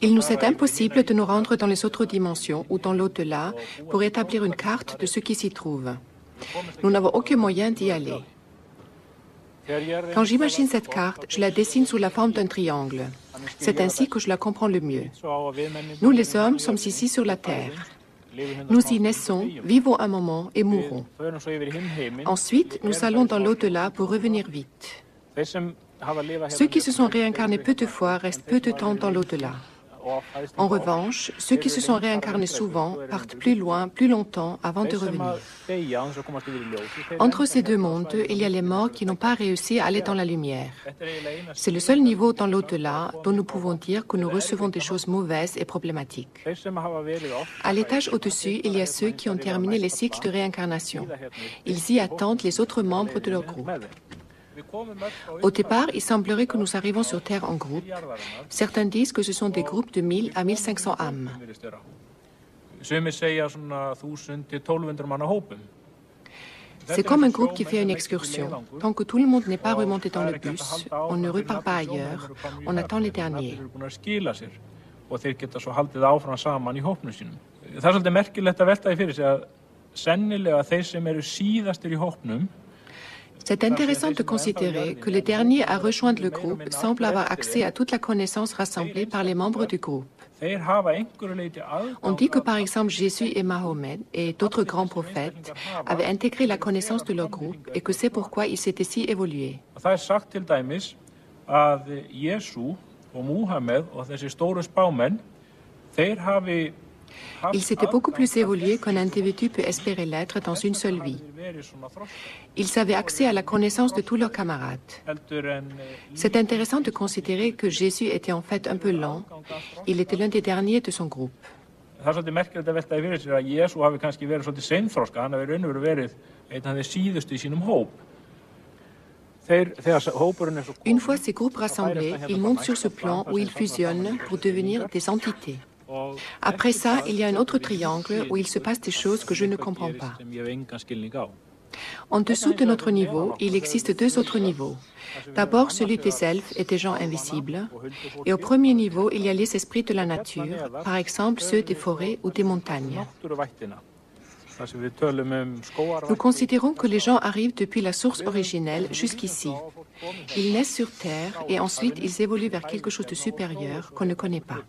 Il nous est impossible de nous rendre dans les autres dimensions ou dans l'au-delà pour établir une carte de ce qui s'y trouve. Nous n'avons aucun moyen d'y aller. Quand j'imagine cette carte, je la dessine sous la forme d'un triangle. C'est ainsi que je la comprends le mieux. Nous, les hommes, sommes ici sur la Terre. Nous y naissons, vivons un moment et mourons. Ensuite, nous allons dans l'au-delà pour revenir vite. Ceux qui se sont réincarnés peu de fois restent peu de temps dans l'au-delà. En revanche, ceux qui se sont réincarnés souvent partent plus loin, plus longtemps avant de revenir. Entre ces deux mondes, il y a les morts qui n'ont pas réussi à aller dans la lumière. C'est le seul niveau dans l'au-delà dont nous pouvons dire que nous recevons des choses mauvaises et problématiques. À l'étage au-dessus, il y a ceux qui ont terminé les cycles de réincarnation. Ils y attendent les autres membres de leur groupe. Au départ, il semblerait que nous arrivons sur Terre en groupe. Certains disent que ce sont des groupes de 1000 à 1500 âmes. C'est comme un groupe qui fait une excursion. Tant que tout le monde n'est pas remonté dans le bus, on ne repart pas ailleurs, on attend les derniers. C'est intéressant de considérer que les derniers à rejoindre le groupe semblent avoir accès à toute la connaissance rassemblée par les membres du groupe. On dit que par exemple Jésus et Mahomet et d'autres grands prophètes avaient intégré la connaissance de leur groupe et que c'est pourquoi ils s'étaient si évolués. Ils s'étaient beaucoup plus évolués qu'un individu peut espérer l'être dans une seule vie. Ils avaient accès à la connaissance de tous leurs camarades. C'est intéressant de considérer que Jésus était en fait un peu lent. Il était l'un des derniers de son groupe. Une fois ces groupes rassemblés, ils montent sur ce plan où ils fusionnent pour devenir des entités. Après ça, il y a un autre triangle où il se passe des choses que je ne comprends pas. En dessous de notre niveau, il existe deux autres niveaux. D'abord, celui des elfes et des gens invisibles. Et au premier niveau, il y a les esprits de la nature, par exemple ceux des forêts ou des montagnes. Nous considérons que les gens arrivent depuis la source originelle jusqu'ici. Ils naissent sur Terre et ensuite ils évoluent vers quelque chose de supérieur qu'on ne connaît pas.